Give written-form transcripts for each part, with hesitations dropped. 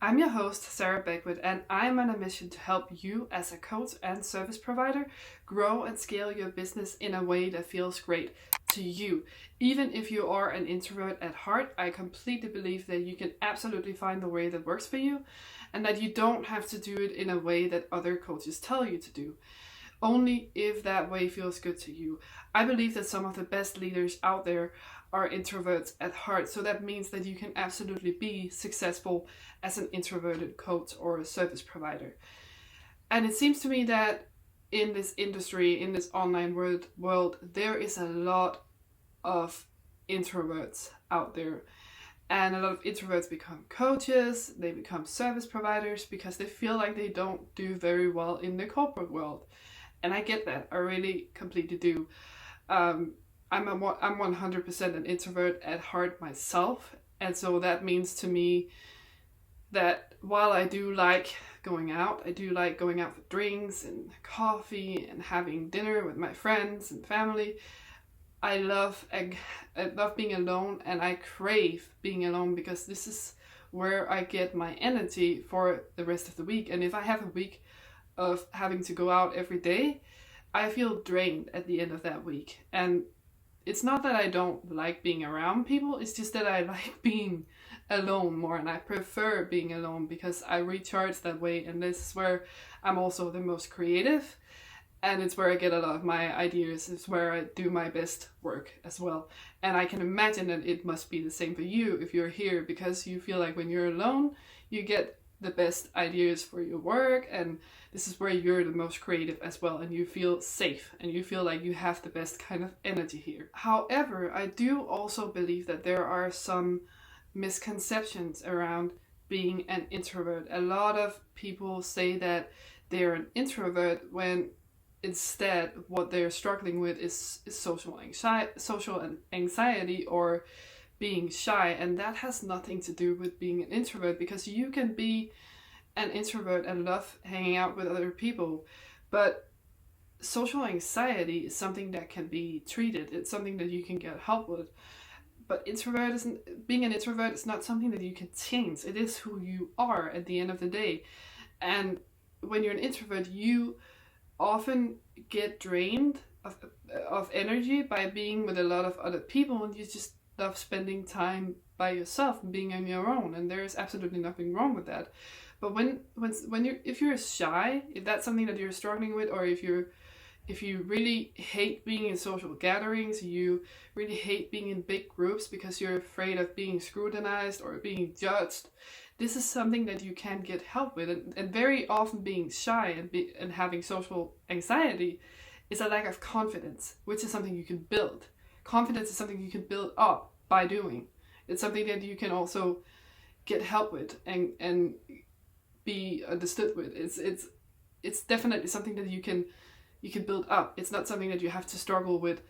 I'm your host, 𝗁𝗵𝗃𝗴, and I'm on a mission to help you as a coach and service provider grow and scale your business in a way that feels great to you. Even if you are an introvert at heart, I completely believe that you can absolutely find the way that works for you and that you don't have to do it in a way that other coaches tell you to do. Only if that way feels good to you. I believe that some of the best leaders out there are introverts at heart, so that means that you can absolutely be successful as an introverted coach or a service provider. And it seems to me that in this industry, in this online world, there is a lot of introverts out there. And a lot of introverts become coaches, they become service providers because they feel like they don't do very well in the corporate world. And I get that, I really completely do. I'm 100% an introvert at heart myself, and so that means to me that while I do like going out, I do like going out for drinks and coffee and having dinner with my friends and family. I love being alone, and I crave being alone because this is where I get my energy for the rest of the week. And if I have a week of having to go out every day, I feel drained at the end of that week. And it's not that I don't like being around people, it's just that I like being alone more, and I prefer being alone because I recharge that way, and this is where I'm also the most creative, and it's where I get a lot of my ideas. It's where I do my best work as well. And I can imagine that it must be the same for you if you're here, because you feel like when you're alone, you get the best ideas for your work, and this is where you're the most creative as well, and you feel safe and you feel like you have the best kind of energy here. However, I do also believe that there are some misconceptions around being an introvert. A lot of people say that they're an introvert when instead what they're struggling with is social anxiety or being shy, and that has nothing to do with being an introvert, because you can be an introvert and love hanging out with other people, but social anxiety is something that can be treated. It's something that you can get help with. But being an introvert is not something that you can change. It is who you are at the end of the day. And when you're an introvert, you often get drained of energy by being with a lot of other people, and you just love spending time by yourself and being on your own, and there is absolutely nothing wrong with that. But if you're shy, if that's something that you're struggling with, or if you really hate being in social gatherings, you really hate being in big groups because you're afraid of being scrutinized or being judged, this is something that you can get help with. And very often being shy and having social anxiety is a lack of confidence, which is something you can build. Confidence is something you can build up by doing. It's something that you can also get help with and be understood with. It's definitely something that you can build up. It's not something that you have to struggle with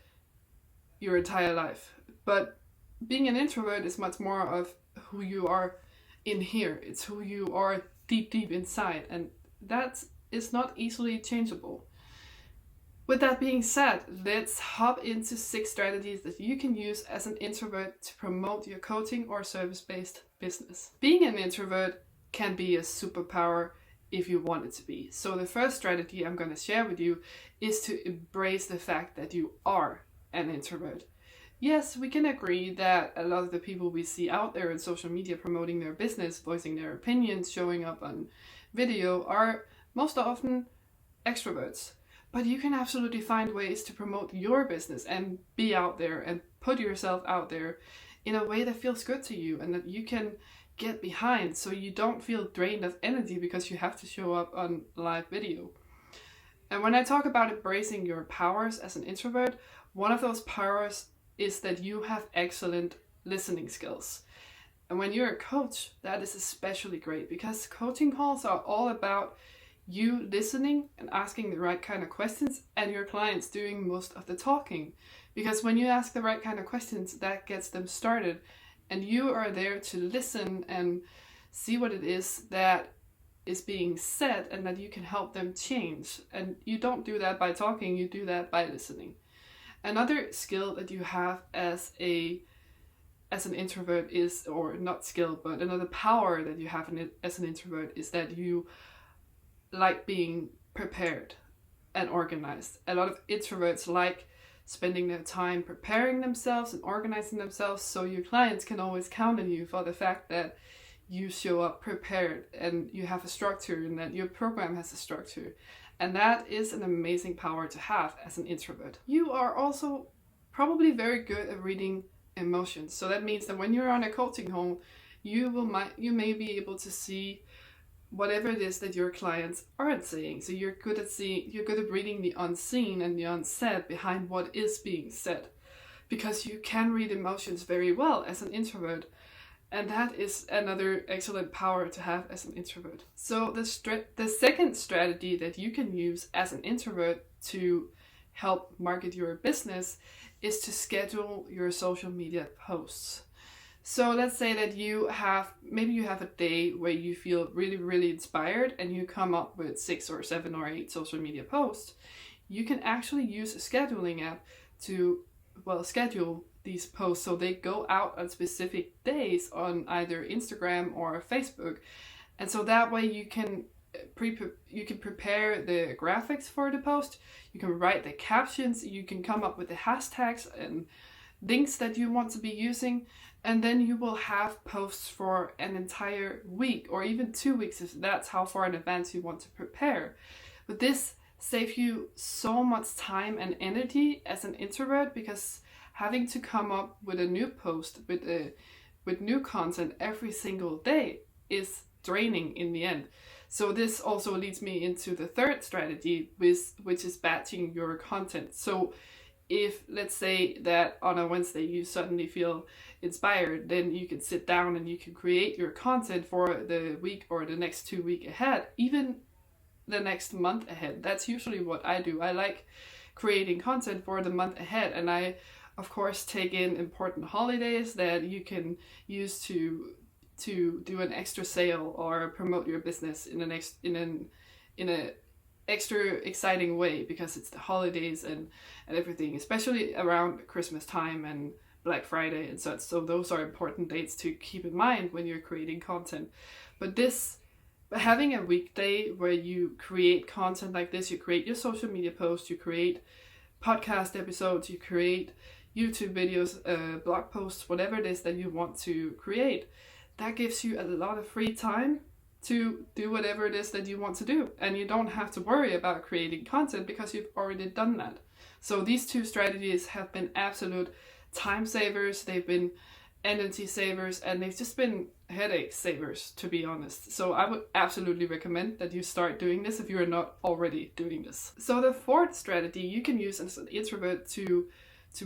your entire life. But being an introvert is much more of who you are in here. It's who you are deep inside, and that is not easily changeable. With that being said, let's hop into 6 strategies that you can use as an introvert to promote your coaching or service-based business. Being an introvert can be a superpower if you want it to be. So the first strategy I'm going to share with you is to embrace the fact that you are an introvert. Yes, we can agree that a lot of the people we see out there in social media promoting their business, voicing their opinions, showing up on video are most often extroverts. But you can absolutely find ways to promote your business and be out there and put yourself out there in a way that feels good to you and that you can get behind, so you don't feel drained of energy because you have to show up on live video. And when I talk about embracing your powers as an introvert, one of those powers is that you have excellent listening skills. And when you're a coach, that is especially great, because coaching calls are all about you listening and asking the right kind of questions, and your clients doing most of the talking. Because when you ask the right kind of questions, that gets them started, and you are there to listen and see what it is that is being said and that you can help them change. And you don't do that by talking, you do that by listening. Another skill that you have as a as an introvert is, or not skill, but another power that you have as an introvert is that you like being prepared and organized. A lot of introverts like spending their time preparing themselves and organizing themselves, so your clients can always count on you for the fact that you show up prepared and you have a structure and that your program has a structure. And that is an amazing power to have as an introvert. You are also probably very good at reading emotions. So that means that when you're on a coaching call, you may be able to see whatever it is that your clients aren't saying. So you're good at reading the unseen and the unsaid behind what is being said, because you can read emotions very well as an introvert. And that is another excellent power to have as an introvert. So the second strategy that you can use as an introvert to help market your business is to schedule your social media posts. So let's say that maybe you have a day where you feel really, really inspired and you come up with 6 or 7 or 8 social media posts. You can actually use a scheduling app to, schedule these posts so they go out on specific days on either Instagram or Facebook. And so that way you can prepare the graphics for the post, you can write the captions, you can come up with the hashtags and links that you want to be using, and then you will have posts for an entire week or even 2 weeks if that's how far in advance you want to prepare. But this saves you so much time and energy as an introvert, because having to come up with a new post with new content every single day is draining in the end. So this also leads me into the third strategy, which is batching your content. So if, let's say that on a Wednesday you suddenly feel inspired, then you can sit down and you can create your content for the week or the next 2 weeks ahead, even the next month ahead. That's usually what I do. I like creating content for the month ahead, and I of course take in important holidays that you can use to do an extra sale or promote your business in an extra exciting way, because it's the holidays and everything, especially around Christmas time and Black Friday and such. So those are important dates to keep in mind when you're creating content. But having a weekday where you create content like this, you create your social media posts, you create podcast episodes, you create YouTube videos, blog posts, whatever it is that you want to create, that gives you a lot of free time to do whatever it is that you want to do. And you don't have to worry about creating content because you've already done that. So these two strategies have been absolute time savers, they've been energy savers, and they've just been headache savers, to be honest. So I would absolutely recommend that you start doing this if you are not already doing this. So the fourth strategy you can use as an introvert to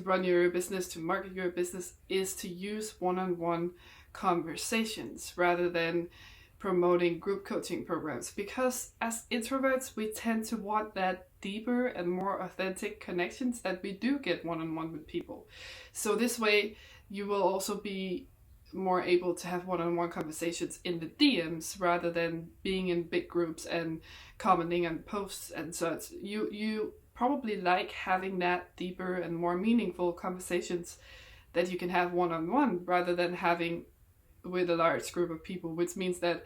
run your business, to market your business, is to use one-on-one conversations rather than promoting group coaching programs, because as introverts we tend to want that deeper and more authentic connections that we do get one-on-one with people. So this way you will also be more able to have one-on-one conversations in the DMs rather than being in big groups and commenting on posts and such. You probably like having that deeper and more meaningful conversations that you can have one-on-one rather than having with a large group of people, which means that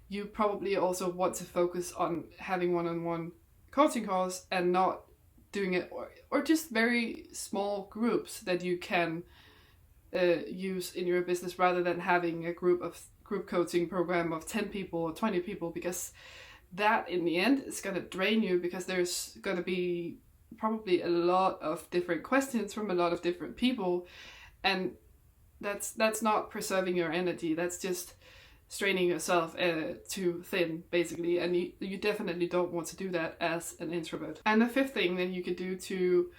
you probably also want to focus on having one-on-one coaching calls and not doing it, or just very small groups that you can use in your business rather than having a group coaching program of 10 people or 20 people, because that in the end is going to drain you, because there's going to be probably a lot of different questions from a lot of different people, and that's not preserving your energy. That's just straining yourself too thin, basically, and you definitely don't want to do that as an introvert. And the fifth thing that you could do to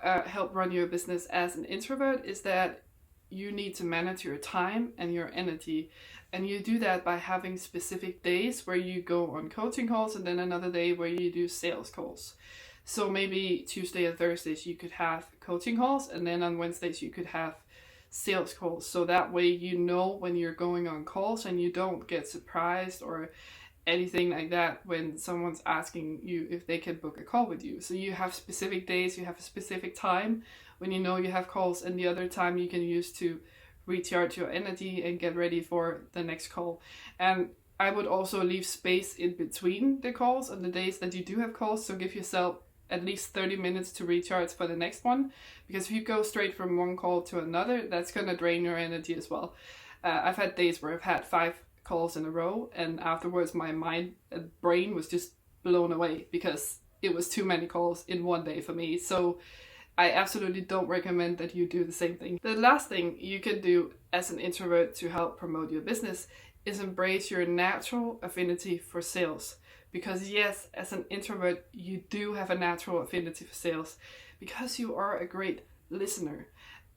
help run your business as an introvert is that you need to manage your time and your energy, and you do that by having specific days where you go on coaching calls and then another day where you do sales calls. So maybe Tuesday and Thursdays you could have coaching calls, and then on Wednesdays you could have sales calls. So that way you know when you're going on calls and you don't get surprised or anything like that when someone's asking you if they can book a call with you. So you have specific days, you have a specific time when you know you have calls, and the other time you can use to recharge your energy and get ready for the next call. And I would also leave space in between the calls on the days that you do have calls, so give yourself at least 30 minutes to recharge for the next one, because if you go straight from one call to another, that's going to drain your energy as well. I've had days where I've had 5 calls in a row, and afterwards my mind and brain was just blown away because it was too many calls in one day for me. So I absolutely don't recommend that you do the same thing. The last thing you can do as an introvert to help promote your business is embrace your natural affinity for sales. Because yes, as an introvert, you do have a natural affinity for sales because you are a great listener.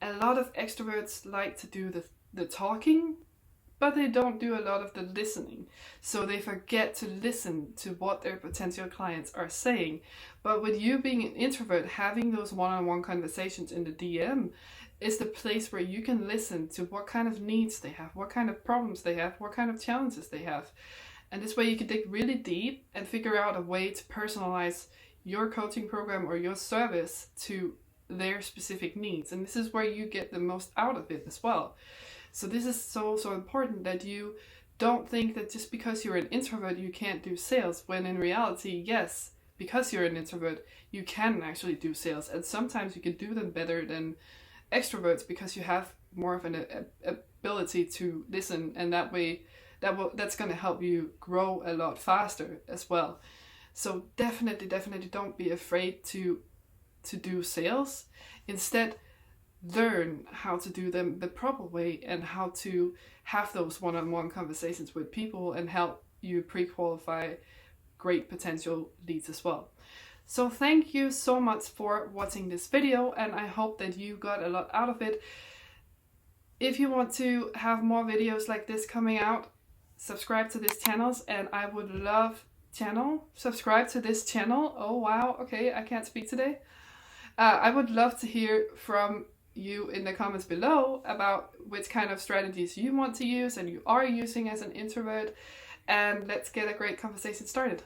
A lot of extroverts like to do the talking, but they don't do a lot of the listening. So they forget to listen to what their potential clients are saying. But with you being an introvert, having those one-on-one conversations in the DM is the place where you can listen to what kind of needs they have, what kind of problems they have, what kind of challenges they have. And this way you can dig really deep and figure out a way to personalize your coaching program or your service to their specific needs. And this is where you get the most out of it as well. So this is so important that you don't think that just because you're an introvert you can't do sales, when in reality, yes, because you're an introvert, you can actually do sales. And sometimes you can do them better than extroverts because you have more of an ability to listen, and that way that's going to help you grow a lot faster as well. So definitely don't be afraid to do sales. Instead, learn how to do them the proper way and how to have those one-on-one conversations with people and help you pre-qualify great potential leads as well. So thank you so much for watching this video, and I hope that you got a lot out of it. If you want to have more videos like this coming out, subscribe to this channel, and I would love subscribe to this channel. Oh wow, okay, I can't speak today. I would love to hear from you in the comments below about which kind of strategies you want to use and you are using as an introvert, and let's get a great conversation started.